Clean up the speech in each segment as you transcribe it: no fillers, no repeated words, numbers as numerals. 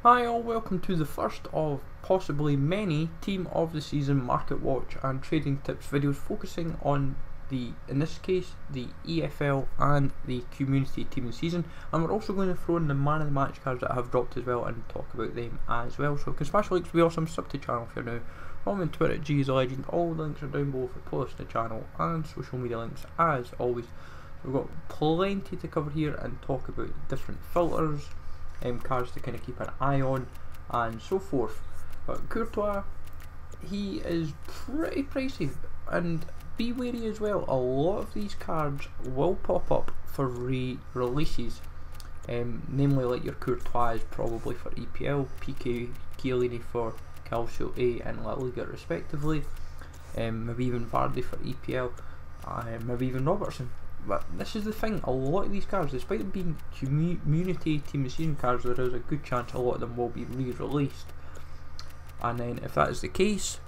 Hi all, welcome to the first of possibly many Team of the Season Market Watch and Trading Tips videos focusing on in this case, the EFL and the Community Team of the Season, and we're also going to throw in the Man of the Match cards that I have dropped as well and talk about them as well. So you can smash the links, be awesome, sub to the channel if you're new. Follow me on Twitter at GSLegend, all the links are down below for posts to the channel and social media links as always. So we've got plenty to cover here and talk about different filters, cards to kind of keep an eye on and so forth. But Courtois, he is pretty pricey, and be wary as well, a lot of these cards will pop up for re-releases, namely like your Courtois is probably for EPL, PK Chiellini for Calcio A and La Liga respectively, maybe even Vardy for EPL, maybe even Robertson. But this is the thing, a lot of these cards, despite them being community team of the season cards, there is a good chance a lot of them will be re-released. And then if that is the case,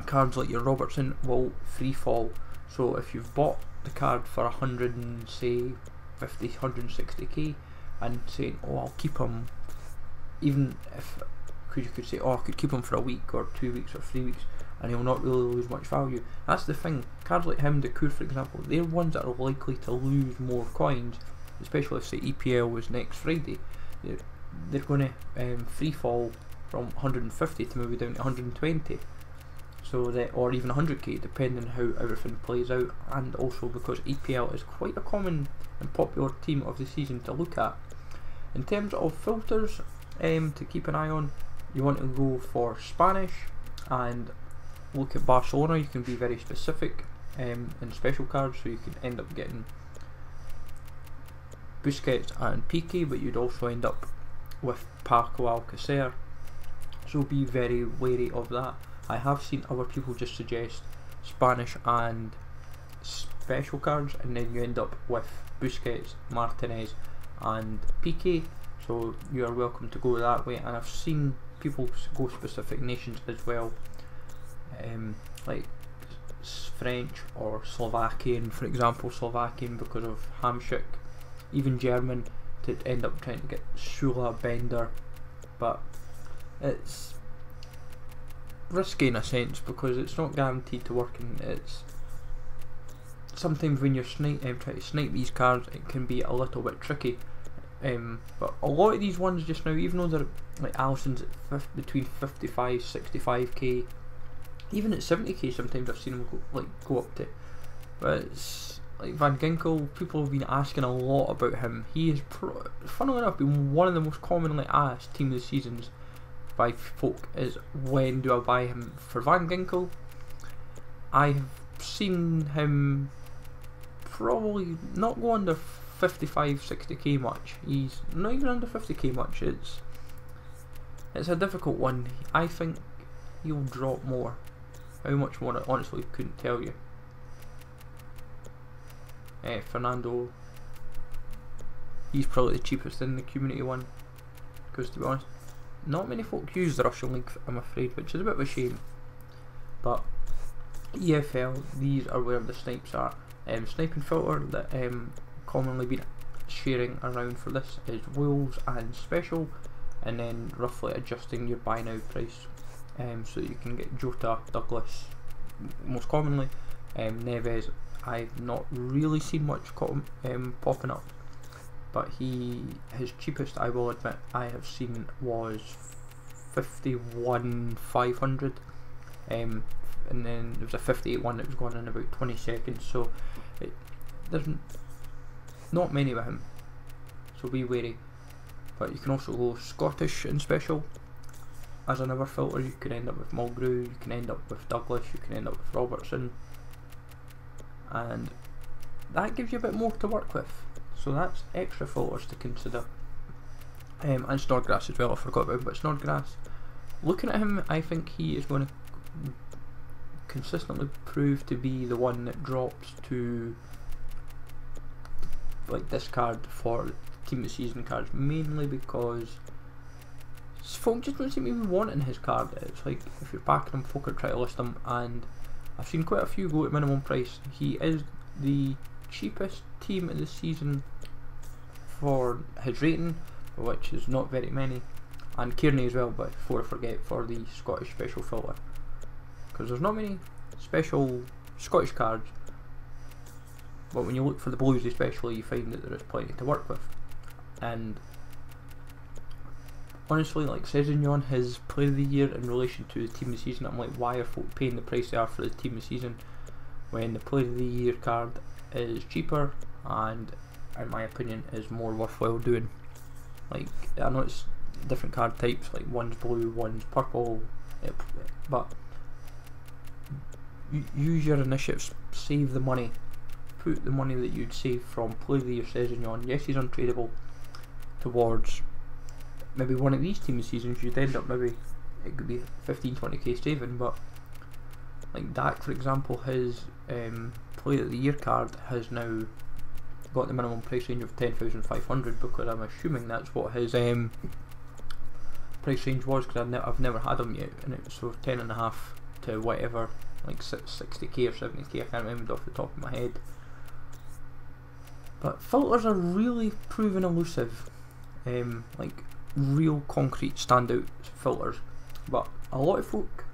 cards like your Robertson will free fall. So if you've bought the card for 100 and say 50, 160k and saying, oh, I'll keep him, even if you could say, oh, I could keep him for a week or 2 weeks or 3 weeks and he'll not really lose much value. That's the thing, cards like him, Decour for example, they're ones that are likely to lose more coins, especially if say EPL was next Friday. They're going to free fall from 150 to maybe down to 120, so that, or even 100k depending on how everything plays out, and also because EPL is quite a common and popular team of the season to look at. In terms of filters to keep an eye on, you want to go for Spanish and look at Barcelona. You can be very specific in special cards, so you can end up getting Busquets and Piqué, but you'd also end up with Paco Alcacer, so be very wary of that. I have seen other people just suggest Spanish and special cards, and then you end up with Busquets, Martinez and Piqué, so you are welcome to go that way. And I've seen people go specific nations as well, like French or Slovakian, for example, Slovakian because of Hamsik, even German to end up trying to get Sula Bender, but it's risky in a sense because it's not guaranteed to work, and it's sometimes when you're trying to snipe these cards, it can be a little bit tricky. But a lot of these ones just now, even though they're like Alisson's at between 55, 65k, even at 70k sometimes I've seen them go up to. But it's like Van Ginkel, people have been asking a lot about him. He is, funnily enough, been one of the most commonly asked team of the seasons by folk is, when do I buy him? For Van Ginkel, I have seen him probably not go under 55, 60k much. He's not even under 50k much. It's a difficult one. I think he'll drop more. How much more, I honestly couldn't tell you. Fernando, he's probably the cheapest in the community one, because to be honest, not many folk use the Russian League, I'm afraid, which is a bit of a shame. But EFL, these are where the snipes are. Sniping filter that commonly been sharing around for this is Wolves and Special, and then roughly adjusting your buy now price, so that you can get Jota, Douglas most commonly. Neves, I've not really seen much popping up, but his cheapest, I will admit, I have seen was 51,500, and then there was a 58 one that was going in about 20 seconds, so there's not many with him, so be wary. But you can also go Scottish and Special as another filter. You can end up with Mulgrew, you can end up with Douglas, you can end up with Robertson, and that gives you a bit more to work with, so that's extra filters to consider. And Snodgrass as well, I forgot about him, but Snodgrass, looking at him, I think he is going to consistently prove to be the one that drops to like this card for team of the season cards, mainly because folk just don't seem to be wanting his card. It's like if you're backing him, folk are trying to list him, and I've seen quite a few go at minimum price. He is the cheapest team of the season for his rating, which is not very many, and Kearney as well, but before I forget, for the Scottish special filter, because there's not many special Scottish cards, but when you look for the Blues especially, you find that there is plenty to work with. And honestly, like Sessegnon, his player of the year in relation to the team of the season, I'm like, why are folk paying the price they are for the team of the season when the player of the year card is cheaper and, in my opinion, is more worthwhile doing. Like, I know it's different card types, like one's blue, one's purple, but use your initiatives, save the money, put the money that you'd save from player of the year Sessegnon, yes he's untradeable, towards maybe one of these team seasons. You'd end up maybe, it could be 15-20k saving, but like Dak for example, his player of the year card has now got the minimum price range of 10,500, because I'm assuming that's what his price range was, because I've never had him yet, and it's so 10.5 to whatever, like 60k or 70k, I can't remember off the top of my head. But filters are really proven elusive, like real concrete standout filters, but a lot of folk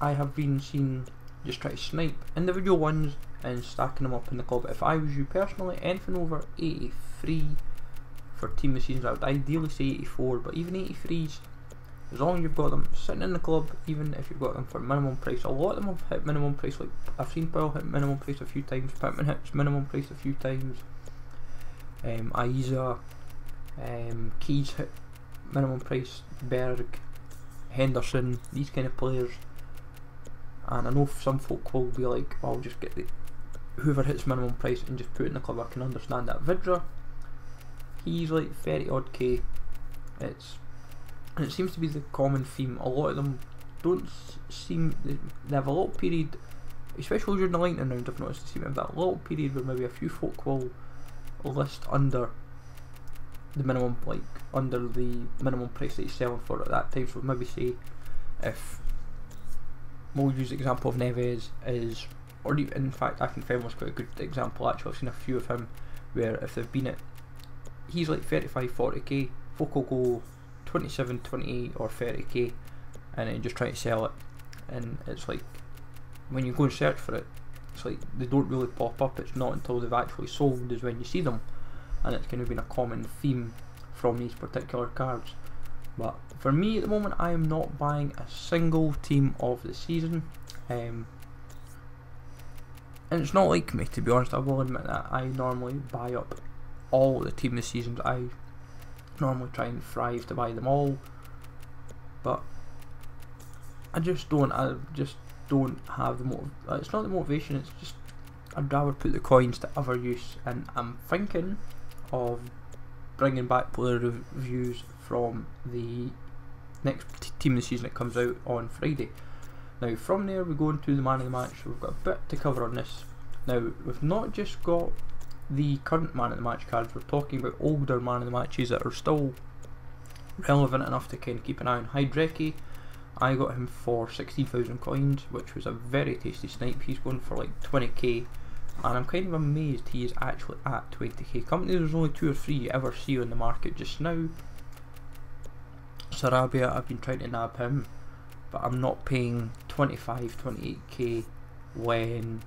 I have been seeing just try to snipe individual ones and stacking them up in the club. If I was you personally, anything over 83 for team of seasons, I would ideally say 84, but even 83s, as long as you've got them sitting in the club, even if you've got them for minimum price, a lot of them have hit minimum price. Like I've seen Powell hit minimum price a few times, Pittman hits minimum price a few times, Aiza, Keys hit minimum price, Berg, Henderson, these kind of players. And I know some folk will be like, well, I'll just get whoever hits minimum price and just put it in the club. I can understand that. Vidra, he's like 30 odd K. And it seems to be the common theme. A lot of them don't seem, they have a little period, especially during the lightning round, I've noticed they seem to have that little period where maybe a few folk will list under the minimum, like under the minimum price that he's selling for at that time. So maybe say, if we'll use the example of Neves is, or even, in fact I think Fem was quite a good example actually. I've seen a few of him where if they've been at, he's like 35-40k, folk will go 27, 28 or 30k and then just try to sell it, and it's like when you go and search for it, it's like they don't really pop up. It's not until they've actually sold is when you see them, and it's kind of been a common theme from these particular cards. But for me at the moment, I am not buying a single team of the season, and it's not like me, to be honest. I will admit that I normally buy up all the team of the seasons. I normally try and thrive to buy them all, but I just don't have the it's not the motivation, it's just I'd rather put the coins to other use. And I'm thinking of bringing back player reviews from the next team of the season that comes out on Friday. Now from there we go into the man of the match. We've got a bit to cover on this. Now we've not just got the current man of the match cards, we're talking about older man of the matches that are still relevant enough to kind of keep an eye on. Hydreki, I got him for 16,000 coins, which was a very tasty snipe. He's going for like 20k, and I'm kind of amazed he is actually at 20k. Company there's only 2 or 3 you ever see on the market just now. Sarabia, I've been trying to nab him, but I'm not paying 25-28k when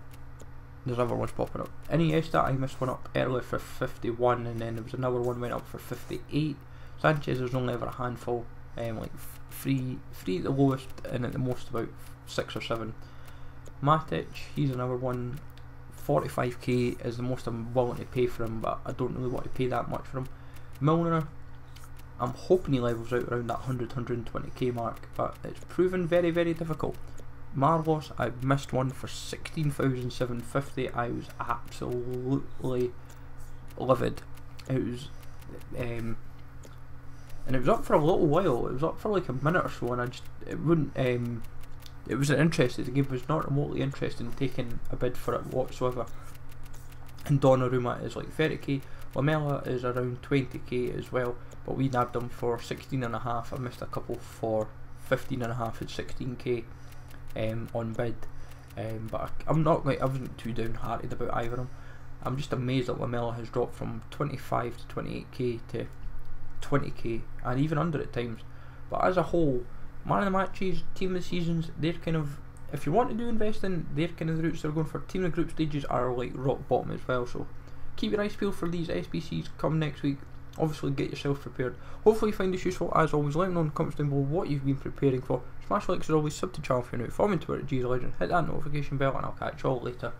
there's other ones popping up. Iniesta, I missed one up earlier for 51, and then there was another one went up for 58. Sanchez, there's only ever a handful, like three at the lowest, and at the most about 6 or 7. Matic, he's another one. 45k is the most I'm willing to pay for him, but I don't really want to pay that much for him. Milner, I'm hoping he levels out around that 100-120k mark, but it's proven very, very difficult. Marlos, I missed one for 16,750. I was absolutely livid. It was, and it was up for a little while. It was up for like a minute or so, and it wouldn't. It wasn't interested. The game was not remotely interested in taking a bid for it whatsoever. And Donnarumma is like 30k. Lamela is around 20k as well, but we nabbed him for 16.5. I missed a couple for 15.5 and 16k on bid. But I'm not like, I wasn't too downhearted about either of them. I'm just amazed that Lamela has dropped from 25 to 28k to 20k and even under at times. But as a whole, man of the matches, team of the seasons, they're kind of, if you want to do investing, they're kind of the routes they're going for. Team of the group stages are like rock bottom as well, so keep your eyes peeled for these SBCs come next week. Obviously get yourself prepared. Hopefully you find this useful. As always, let me know in the comments down below what you've been preparing for. Smash likes as always, sub to channel if you're new, follow me on Twitter at GSLegend, hit that notification bell, and I'll catch you all later.